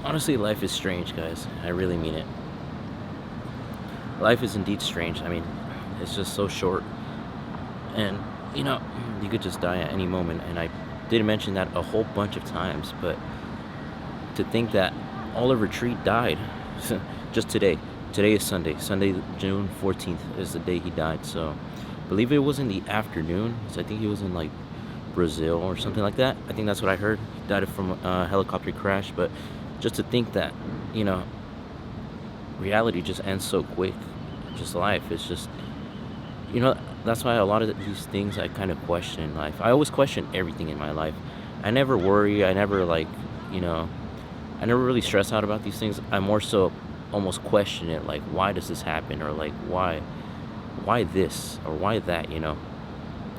Honestly, life is strange, guys. I really mean it. Life is indeed strange. I mean, it's just so short. And, you know, you could just die at any moment. And I did mention that a whole bunch of times. But to think that Oliver Tree died just today. Today is Sunday. Sunday, June 14th is the day he died. So I believe it was in the afternoon. So I think he was in like Brazil or something like that. I think that's what I heard. He died from a helicopter crash. But just to think that, you know, reality just ends so quick. Just life. It's just, you know, that's why a lot of these things I kind of question in life. I always question everything in my life. I never worry. I never like, you know, I never really stress out about these things. I more so almost question it, like why does this happen, or like why this or why that, you know.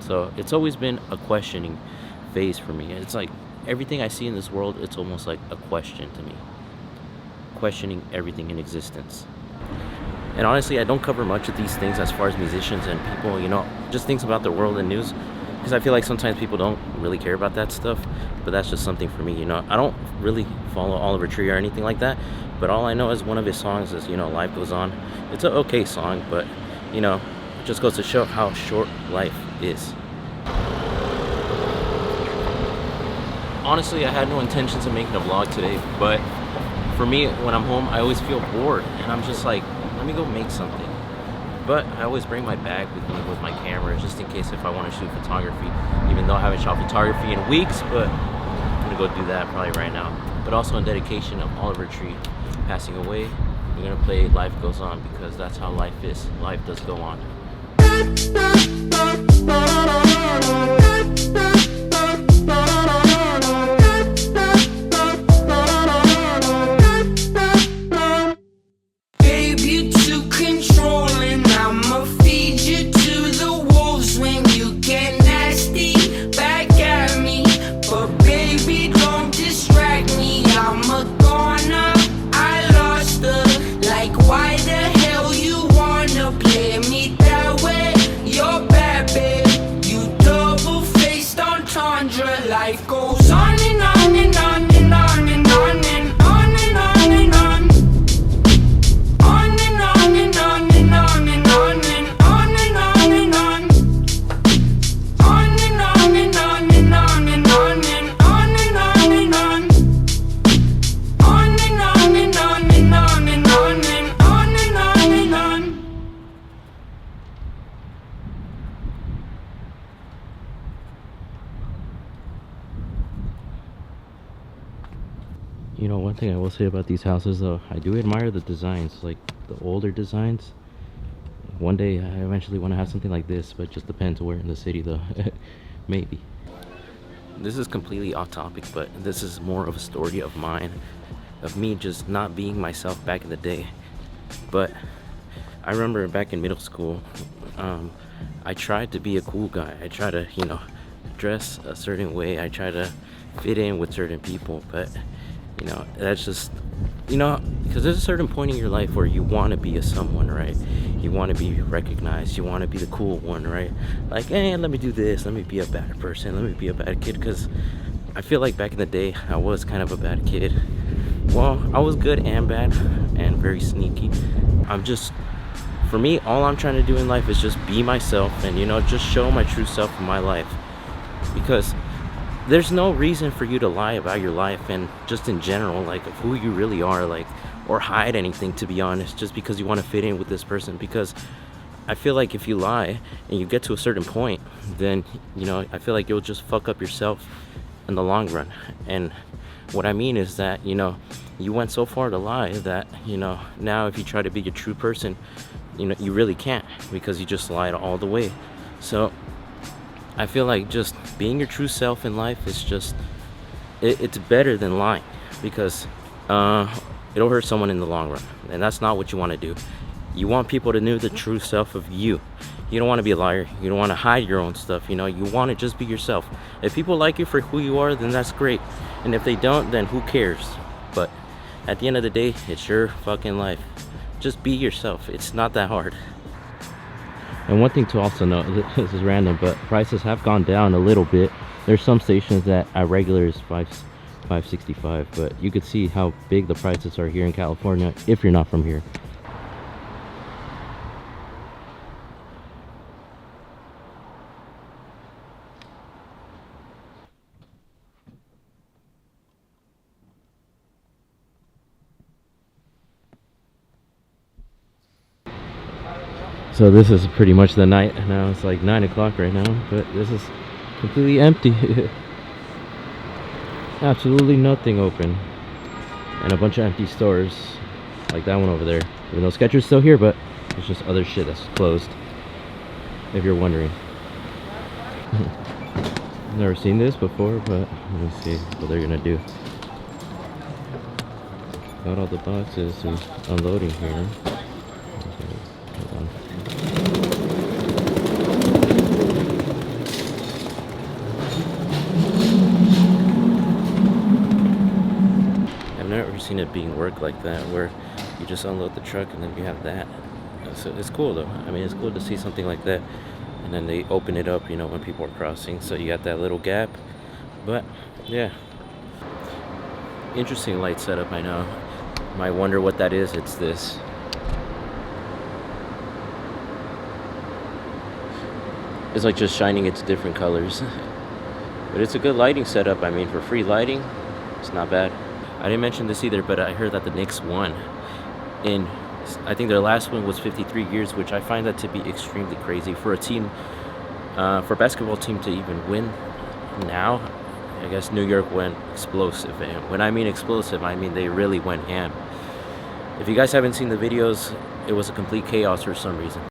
So it's always been a questioning phase for me. It's like everything I see in this world, it's almost like a question to me, questioning everything in existence. And honestly, I don't cover much of these things as far as musicians and people, you know, just things about the world and news, because I feel like sometimes people don't really care about that stuff. But that's just something for me, you know. I don't really follow Oliver Tree or anything like that, but all I know is one of his songs is, you know, Life Goes On. It's an okay song, but, you know, it just goes to show how short life is. Honestly, I had no intentions of making a vlog today, but for me, when I'm home, I always feel bored, and I'm just like, let me go make something. But I always bring my bag with me with my camera, just in case if I want to shoot photography, even though I haven't shot photography in weeks. But I'm gonna go do that probably right now. But also in dedication of Oliver Tree passing away, we're gonna play Life Goes On, because that's how life is. Life does go on. Life goes on and on and on and on and on and on and on and on. On and on and on and on and on and on and on and on. On and on and on and on and on and on and on and on. On and on and on and on and on and on and on and on. You know, one thing I will say about these houses, though, I do admire the designs, like the older designs. One day I eventually want to have something like this, but it just depends where in the city, though. Maybe. This is completely off topic, but this is more of a story of mine, of me just not being myself back in the day. But I remember back in middle school, I tried to be a cool guy. I tried to, you know, dress a certain way. I tried to fit in with certain people, but you know, that's just, you know, because there's a certain point in your life where you want to be a someone, right? You want to be recognized. You want to be the cool one, right? Like, hey, let me do this. Let me be a bad person. Let me be a bad kid. Because I feel like back in the day, I was kind of a bad kid. Well, I was good and bad and very sneaky. I'm just, for me, all I'm trying to do in life is just be myself and, you know, just show my true self in my life. Because there's no reason for you to lie about your life and just in general, like of who you really are, like, or hide anything, to be honest, just because you want to fit in with this person. Because I feel like if you lie and you get to a certain point, then, you know, I feel like you'll just fuck up yourself in the long run. And what I mean is that, you know, you went so far to lie that, you know, now if you try to be your true person, you know, you really can't, because you just lied all the way. So I feel like just being your true self in life is just, it's better than lying, because it'll hurt someone in the long run, and that's not what you want to do. You want people to know the true self of you. You don't want to be a liar. You don't want to hide your own stuff. You know, you want to just be yourself. If people like you for who you are, then that's great, and if they don't, then who cares? But at the end of the day, it's your fucking life. Just be yourself. It's not that hard. And one thing to also note, this is random, but prices have gone down a little bit. There's some stations that at regular is $565, but you could see how big the prices are here in California if you're not from here. So this is pretty much the night now. It's like 9 o'clock right now, but this is completely empty. Absolutely nothing open, and a bunch of empty stores like that one over there. Even though Skechers still here, but it's just other shit that's closed, if you're wondering. Never seen this before, but let me see what they're gonna do. Got all the boxes and unloading here. Okay, hold on. I've never seen it being worked like that, where you just unload the truck and then you have that. So it's cool though. I mean, it's cool to see something like that. And then they open it up, you know, when people are crossing, so you got that little gap. But yeah, interesting light setup. I know. Might wonder what that is. It's this. It's like just shining its different colors. But it's a good lighting setup. I mean, for free lighting, it's not bad. I didn't mention this either, but I heard that the Knicks won in, I think their last win was 53 years, which I find that to be extremely crazy for a team, for a basketball team to even win now. I guess New York went explosive, and when I mean explosive, I mean they really went ham. If you guys haven't seen the videos, it was a complete chaos for some reason.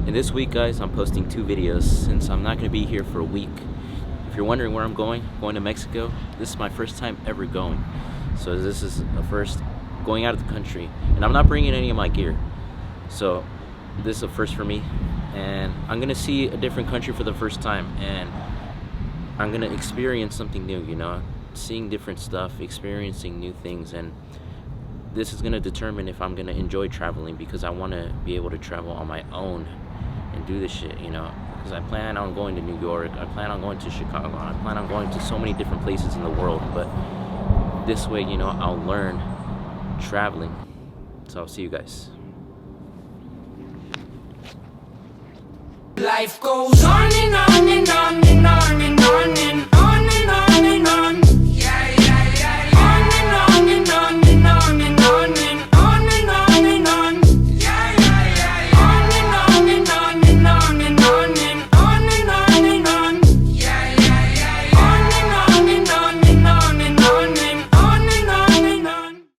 And this week, guys, I'm posting 2 videos since I'm not going to be here for a week. If you're wondering where I'm going to Mexico. This is my first time ever going. So this is the first going out of the country. And I'm not bringing any of my gear. So this is a first for me. And I'm going to see a different country for the first time. And I'm going to experience something new, you know. Seeing different stuff, experiencing new things. And this is going to determine if I'm going to enjoy traveling, because I want to be able to travel on my own and do this shit, you know, because I plan on going to New York, I plan on going to Chicago, I plan on going to so many different places in the world, but this way, you know, I'll learn traveling. So I'll see you guys. Life goes on and on and on and on and on.